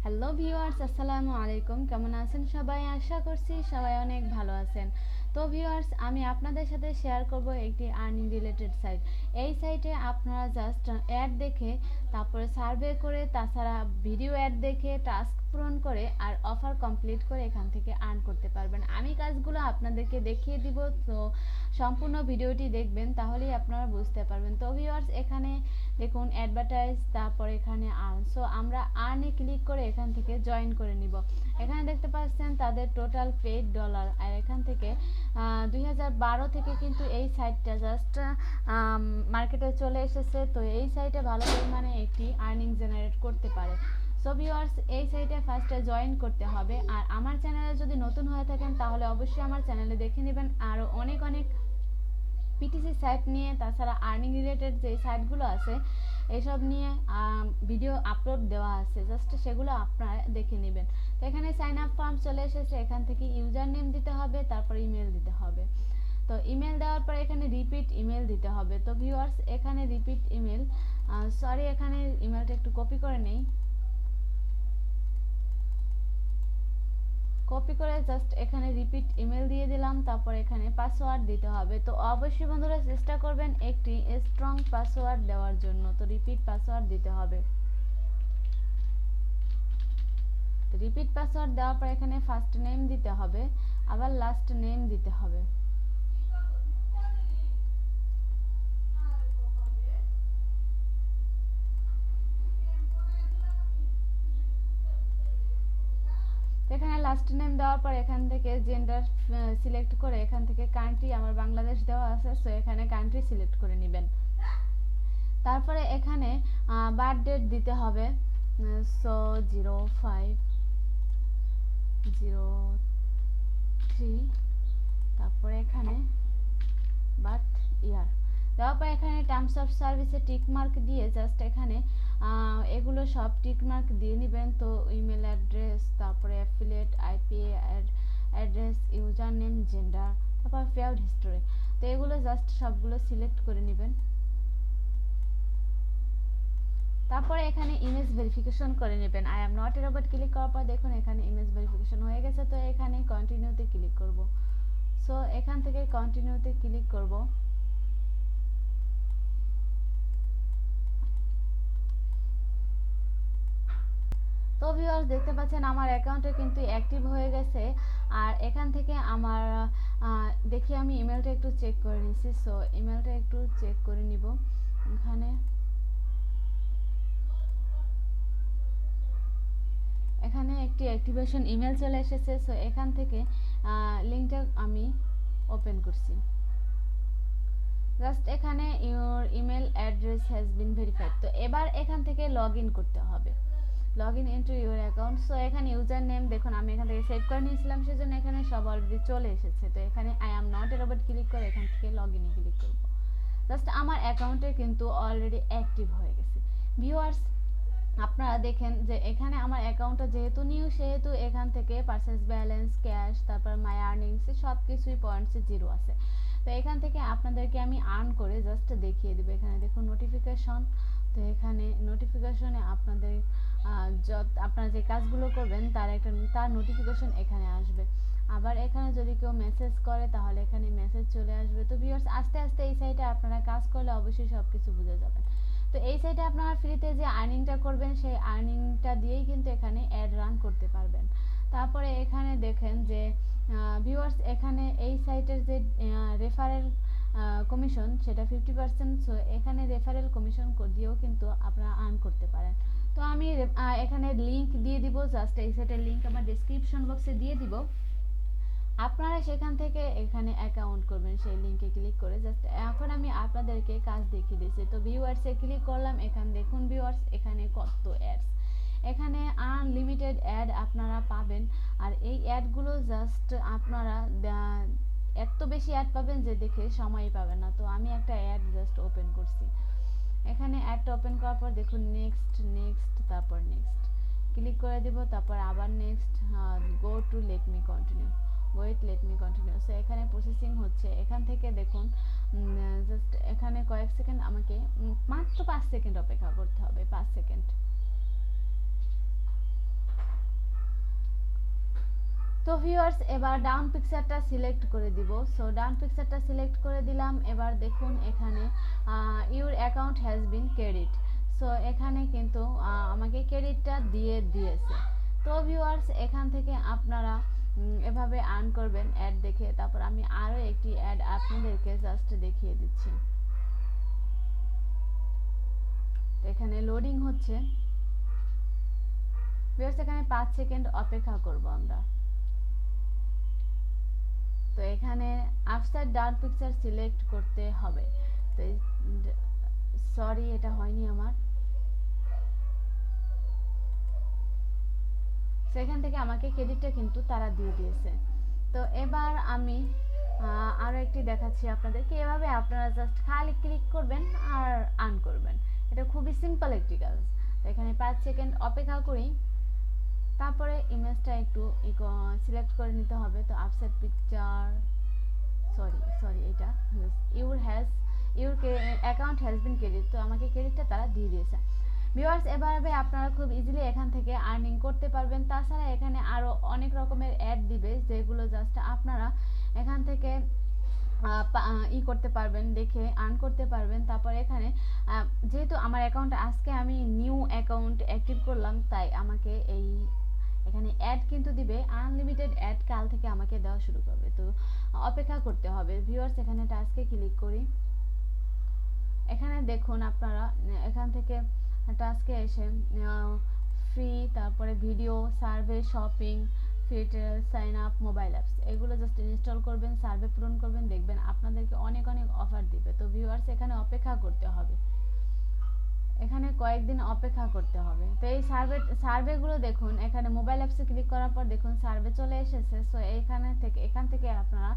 Hello viewers, আসসালামু আলাইকুম। কেমন আছেন সবাই? আশা করছি সবাই অনেক ভালো আছেন। তো ভিউয়ার্স, আমি আপনাদের সাথে শেয়ার করব একটি আর্নিং রিলেটেড সাইট। এই সাইটে আপনারা জাস্ট অ্যাড দেখে, তারপরে সার্ভে করে, তাছাড়া ভিডিও অ্যাড দেখে টাস্ক পূরণ করে আর অফার কমপ্লিট করে এখান থেকে আর্ন করতে পারবেন। আমি কাজগুলো আপনাদেরকে দেখিয়ে দিব, তো সম্পূর্ণ ভিডিওটি দেখবেন, তাহলেই আপনারা বুঝতে পারবেন। তো ভিউয়ার্স, এখানে দেখুন অ্যাডভার্টাইজ, তারপর এখানে আর্ন। সো আমরা আর্নে ক্লিক করে এখান থেকে জয়েন করে নিব। এখানে দেখতে পাচ্ছেন তাদের টোটাল পেড ডলার। আর এখান থেকে 2012 থেকে কিন্তু এই সাইটটা জাস্ট মার্কেটে চলে এসেছে। তো এই সাইটে ভালো পরিমাণে একটি আর্নিং জেনারেট করতে পারে। সো ভিউয়ার্স, এই সাইটে ফার্স্টে জয়েন করতে হবে। আর আমার চ্যানেলে যদি নতুন হয়ে থাকেন তাহলে অবশ্যই আমার চ্যানেলে দেখে নেবেন। আরও অনেক অনেক পিটিসি সাইট নিয়ে, তাছাড়া আর্নিং রিলেটেড যে সাইটগুলো আছে এসব নিয়ে ভিডিও আপলোড দেওয়া আছে, জাস্ট সেগুলো আপনারা দেখে নেবেন। তো এখানে সাইন আপ ফর্ম চলে এসেছে। এখান থেকে ইউজার নেম দিতে হবে, তারপর ইমেল দিতে হবে। তো ইমেল দেওয়ার পর এখানে রিপিট ইমেল দিতে হবে। তো ভিউয়ার্স, এখানে রিপিট ইমেল, সরি এখানে ইমেলটা একটু কপি করে নেই। কপি করে জাস্ট এখানে রিপিট ইমেল দিয়ে দিলাম। তারপর এখানে পাসওয়ার্ড দিতে হবে। তো অবশ্যই বন্ধুরা চেষ্টা করবেন একটি স্ট্রং পাসওয়ার্ড দেওয়ার জন্য। তো রিপিট পাসওয়ার্ড দিতে হবে। তো রিপিট পাসওয়ার্ড দেওয়ার পর এখানে ফার্স্ট নেম দিতে হবে, আবার লাস্ট নেম দিতে হবে। এখানে লাস্ট নেম দেওয়ার পর এখান থেকে জেন্ডার সিলেক্ট করে, এখান থেকে কান্ট্রি আমার বাংলাদেশ দেওয়া আছে, সো এখানে কান্ট্রি সিলেক্ট করে নেবেন। তারপরে এখানে বার্থ ডেট দিতে হবে। সো 0503, তারপরে এখানে বার্থ ইয়ার দেওয়ার পর এখানে টার্মস অফ সার্ভিসে টিক মার্ক দিয়ে জাস্ট এখানে এগুলো সব টিক মার্ক দিয়ে নেবেন। তো ইমেল অ্যাড্রেস, তারপরে affiliate, IP address, user name, gender, তারপর পেআউট হিস্টোরি। তো এগুলো জাস্ট সবগুলো সিলেক্ট করে নেবেন। তারপরে এখানে ইমেজ ভেরিফিকেশন করে নেবেন। I am not a robot click করার পর দেখুন এখানে ইমেজ ভেরিফিকেশন হয়ে গেছে। তো এখানে কন্টিনিউতে ক্লিক করব। সো এখান থেকে কন্টিনিউতে ক্লিক করব। তো ভিউয়ার্স, দেখতে পাচ্ছেন আমার অ্যাকাউন্টে কিন্তু অ্যাক্টিভ হয়ে গেছে। আর এখান থেকে আমার দেখি আমি ইমেলটা একটু চেক করে নিছি। সো ইমেলটা একটু চেক করে নিব। এখানে এখানে একটি অ্যাক্টিভেশন ইমেল চলে এসেছে। সো এখান থেকে লিঙ্কটা আমি ওপেন করছি। জাস্ট এখানে your email address has been verified. তো এবার এখান থেকে লগ ইন করতে হবে, log in into your account. So এখানে ইউজার নেম দেখুন আমি এখান থেকে সেভ করে নিয়েছিলাম, সেজন্য এখানে সব অলরেডি চলে এসেছে। তো এখানে I am not a robot click করে এখান থেকে লগ ইনে ক্লিক করব। জাস্ট আমার অ্যাকাউন্টে কিন্তু অলরেডি অ্যাক্টিভ হয়ে গেছে। ভিউয়ার্স, আপনারা দেখেন যে এখানে আমার অ্যাকাউন্টটা যেহেতু নিউ, সেহেতু এখান থেকে পারচেস ব্যালেন্স, ক্যাশ, তারপর মাই আর্নিংস সব কিছুই পয়েন্টসে জিরো আছে। তো এখান থেকে আপনাদেরকে আমি আর্ন করে জাস্ট দেখিয়ে দেবো। এখানে দেখুন নোটিফিকেশন। তো এখানে নোটিফিকেশনে আপনাদের আপনারা যে কাজগুলো করবেন তার নোটিফিকেশন এখানে আসবে। আবার এখানে যদি কেউ মেসেজ করে তাহলে এখানে মেসেজ চলে আসবে। তো ভিউয়ার্স, আস্তে আস্তে এই সাইটে আপনারা কাজ করলে অবশ্যই সব কিছু বুঝে যাবেন। তো এই সাইটে আপনারা ফ্রিতে যে আর্নিংটা করবেন সেই আর্নিংটা দিয়েই কিন্তু এখানে অ্যাড রান করতে পারবেন। তারপরে এখানে দেখেন যে ভিউয়ার্স, এখানে এই সাইটের যে রেফারেল কমিশন সেটা 50%। সো এখানে রেফারেল কমিশন দিয়েও কিন্তু আপনারা আর্ন করতে পারেন। তো আমি এখানে লিংক দিয়ে দিব, জাস্ট এই সাইটের লিংক আমার ডেসক্রিপশন বক্সে দিয়ে দিব। আপনারা সেখান থেকে এখানে অ্যাকাউন্ট করবেন সেই লিংকে ক্লিক করে। জাস্ট এখন আমি আপনাদেরকে কাজ দেখিয়ে দিচ্ছি। তো ভিউয়ার্সে ক্লিক করলাম। এখানে দেখুন ভিউয়ার্স, এখানে কত অ্যাডস, এখানে আনলিমিটেড অ্যাড আপনারা পাবেন। আর এই অ্যাডগুলো জাস্ট আপনারা এত বেশি অ্যাড পাবেন যে দেখে সময় পাবেন না। তো আমি একটা অ্যাড জাস্ট ওপেন করছি। এখানে অ্যাডটা ওপেন করার পর দেখুন নেক্সট নেক্সট, তারপর নেক্সট ক্লিক করে দিব। তারপর আবার next, go to let me continue, wait let me continue. So এখানে প্রসেসিং হচ্ছে। এখান থেকে দেখুন জাস্ট এখানে কয়েক সেকেন্ড, আমাকে মাত্র 5 সেকেন্ড অপেক্ষা করতে হবে, 5 সেকেন্ড। তো ভিউয়ার্স এবার ডাউন পিকচারটা সিলেক্ট করে দিব। সো ডাউন পিকচারটা সিলেক্ট করে দিলাম। এবার দেখুন এখানে your account has been credit. So এখানে কিন্তু আমাকে ক্রেডিটটা দিয়ে দিয়েছে। তো ভিউয়ার্স এখান থেকে আপনারা এভাবে আর্ন করবেন অ্যাড দেখে। তারপর আমি আরও একটি অ্যাড আপনাদেরকে জাস্ট দেখিয়ে দিচ্ছি। এখানে লোডিং হচ্ছে। ভিউয়ার্স এখানে 5 সেকেন্ড অপেক্ষা করব আমরা। তো এখানে আপসাইড ডাউন পিকচার সিলেক্ট করতে হবে। তো সরি এটা হয়নি আমার। সেখান থেকে আমাকে ক্রেডিটটা কিন্তু তারা দিয়ে দিয়েছে। তো এবার আমি আরও একটি দেখাচ্ছি আপনাদেরকে। এভাবে আপনারা জাস্ট খালি ক্লিক করবেন আর আর্ন করবেন। এটা খুবই সিম্পল একটি কাজ। তো এখানে 5 সেকেন্ড অপেক্ষা করি। তারপরে ইমেজটা একটু সিলেক্ট করে নিতে হবে। তো আপসাইড পিকচার সরি এটা your account has been credit. তো আমাকে ক্রেডিটটা তারা দিয়ে দিয়েছে। ভিউয়ার্স এভাবে আপনারা খুব ইজিলি এখান থেকে আর্নিং করতে পারবেন। তাছাড়া এখানে আরও অনেক রকমের অ্যাড দিবে যেগুলো জাস্ট আপনারা এখান থেকে করতে পারবেন, দেখে আর্ন করতে পারবেন। তারপর এখানে যেহেতু আমার অ্যাকাউন্ট আজকে আমি নিউ অ্যাকাউন্ট অ্যাক্টিভ করলাম, তাই আমাকে এখানে অ্যাড কিন্তু দিবে। আনলিমিটেড অ্যাড কাল থেকে আমাকে দেওয়া শুরু করবে। তো অপেক্ষা করতে হবে। ভিউয়ার্স এখানে টাস্কে ক্লিক করি। এখানে দেখুন আপনারা এখান থেকে টাস্কে এসে ফ্রি, তারপরে video, survey, shopping, filter, sign up, mobile apps, এগুলো জাস্ট ইনস্টল করবেন, সার্ভে পূরণ করবেন, দেখবেন আপনাদেরকে অনেক অনেক অফার দিবে। তো ভিউয়ার্স এখানে অপেক্ষা করতে হবে। এখানে কয়েকদিন অপেক্ষা করতে হবে। তো এই সার্ভেগুলো দেখুন। এখানে মোবাইল অ্যাপসে ক্লিক করার পর দেখুন সার্ভে চলে এসেছে। সো এখান থেকে আপনারা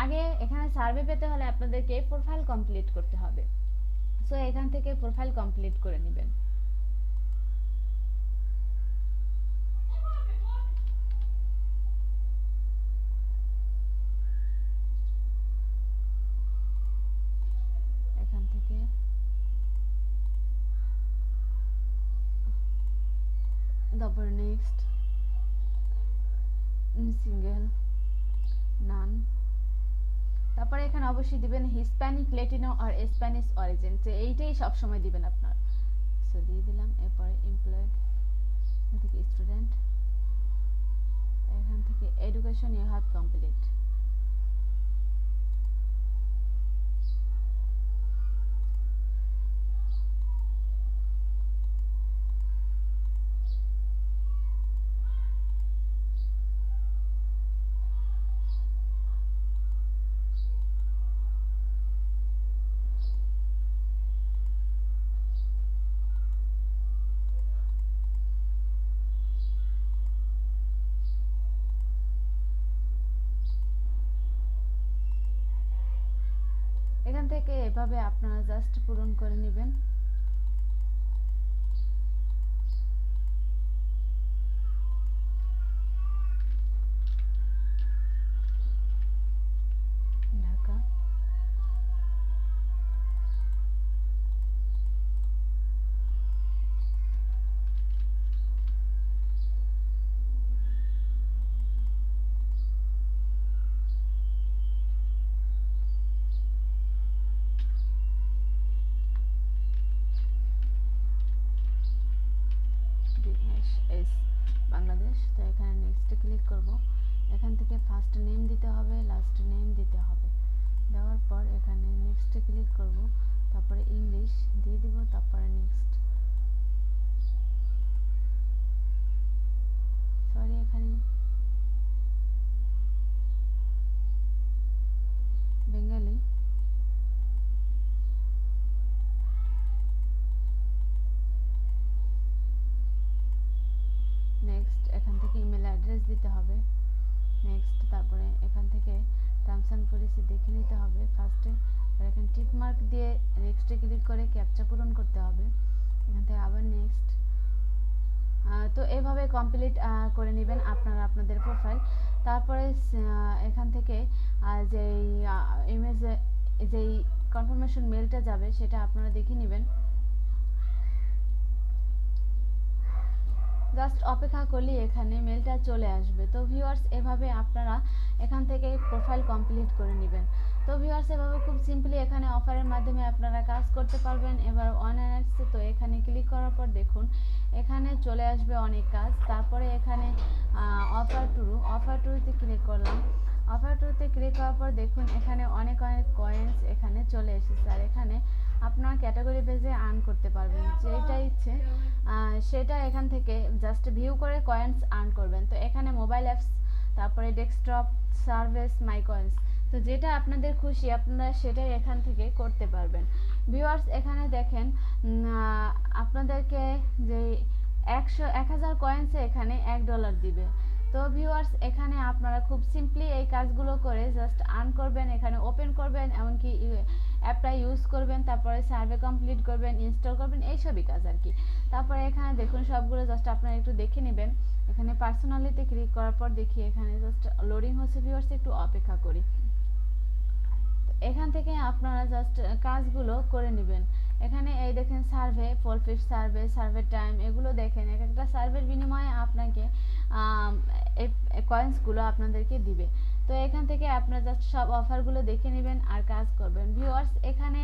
আগে এখানে সার্ভে পেতে হলে আপনাদেরকে প্রোফাইল কমপ্লিট করতে হবে। সো এখান থেকে প্রোফাইল কমপ্লিট করে নেবেন। এখান থেকে তারপর নেক্সট, সিঙ্গেল, নান। তারপরে এখানে অবশ্যই দিবেন হিস্প্যানিক, ল্যাটিনো আর স্প্যানিশ অরিজিন। তো এইটাই সবসময় দিবেন আপনার। সো দিয়ে দিলাম। এরপরে এমপ্লয়েড থেকে স্টুডেন্ট, এখান থেকে এডুকেশন ইউ হ্যাভ কমপ্লিট। এখান থেকে এভাবে আপনারা জাস্ট পূরণ করে নেবেন। ঢাকা। বাংলাদেশ। তো এখানে নেক্সটে ক্লিক করব। এখান থেকে ফার্স্ট নেম দিতে হবে, লাস্ট নেম দিতে হবে। দেওয়ার পর এখানে নেক্সটে ক্লিক করব। তারপরে ইংলিশ দিয়ে দিব। তারপরে নেক্সট। সরি এখানে বেঙ্গলি। নেক্সট এখান থেকে ইমেল অ্যাড্রেস দিতে হবে। নেক্সট তারপরে এখান থেকে টার্মস অ্যান্ড পলিসি দেখে নিতে হবে ফার্স্টে। আর এখানে টিক মার্ক দিয়ে নেক্সটে ক্লিক করে ক্যাপচা পূরণ করতে হবে। এখান থেকে আবার নেক্সট। তো এভাবে কমপ্লিট করে নেবেন আপনারা আপনাদের প্রোফাইল। তারপরে এখান থেকে যেই ইমেজে যেই কনফার্মেশন মেলটা যাবে সেটা আপনারা দেখে নেবেন। জাস্ট অপেক্ষা করলেই এখানে মেলটা চলে আসবে। তো ভিউয়ার্স এভাবে আপনারা এখান থেকে প্রোফাইল কমপ্লিট করে নেবেন। তো ভিউয়ার্স এভাবে খুব সিম্পলি এখানে অফারের মাধ্যমে আপনারা কাজ করতে পারবেন। এবার অন অ্যাডসে তো এখানে ক্লিক করার পর দেখুন এখানে চলে আসবে অনেক কাজ। তারপরে এখানে অফার টুতে ক্লিক করলাম। অফার টুতে ক্লিক করার পর দেখুন এখানে অনেক কয়েন্স এখানে চলে এসেছে। আর এখানে আপনার ক্যাটাগরি বেজে আর্ন করতে পারবেন, যেটা ইচ্ছে সেটা এখান থেকে জাস্ট ভিউ করে কয়েন্স আর্ন করবেন। তো এখানে মোবাইল অ্যাপস, তারপরে ডেস্কটপ সার্ভিস, মাই কয়েন্স, তো যেটা আপনাদের খুশি আপনারা সেটাই এখান থেকে করতে পারবেন। ভিউয়ার্স এখানে দেখেন আপনাদেরকে যে 1000 কয়েন্সে এখানে $1 দিবে। তো ভিউয়ার্স এখানে আপনারা খুব সিম্পলি এই কাজগুলো করে জাস্ট আর্ন করবেন। এখানে ওপেন করবেন, এমনকি অ্যাপটা ইউজ করবেন, তারপরে সার্ভে কমপ্লিট করবেন, ইনস্টল করবেন, এইসবই কাজ আর কি। তারপরে এখানে দেখুন সবগুলো জাস্ট আপনারা একটু দেখে নেবেন। এখানে পার্সোনালিতে ক্লিক করার পর দেখি এখানে জাস্ট লোডিং হচ্ছে। ভিউয়ার্স একটু অপেক্ষা করি। এখান থেকে আপনারা জাস্ট কাজগুলো করে নেবেন। এখানে এই দেখেন সার্ভে, ফুলফিল সার্ভে টাইম, এগুলো দেখেন এক একটা সার্ভের বিনিময়ে আপনাকে এই কয়েন্সগুলো আপনাদেরকে দিবে। তো এখান থেকে আপনারা জাস্ট সব অফারগুলো দেখে নেবেন আর কাজ করবেন। ভিউয়ার্স এখানে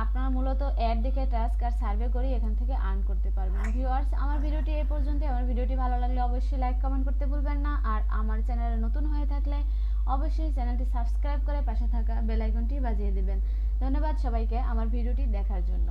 আপনারা মূলত অ্যাড দেখে টাস্ক আর সার্ভে করে এখান থেকে আর্ন করতে পারবেন। ভিউয়ার্স আমার ভিডিওটি এই পর্যন্ত। আমার ভিডিওটি ভালো লাগলে অবশ্যই লাইক কমেন্ট করতে ভুলবেন না। আর আমার চ্যানেলে নতুন হয়ে থাকলে অবশ্যই চ্যানেলটি সাবস্ক্রাইব করে পাশে থাকা বেল আইকনটি বাজিয়ে দিবেন। ধন্যবাদ সবাইকে আমার ভিডিওটি দেখার জন্য।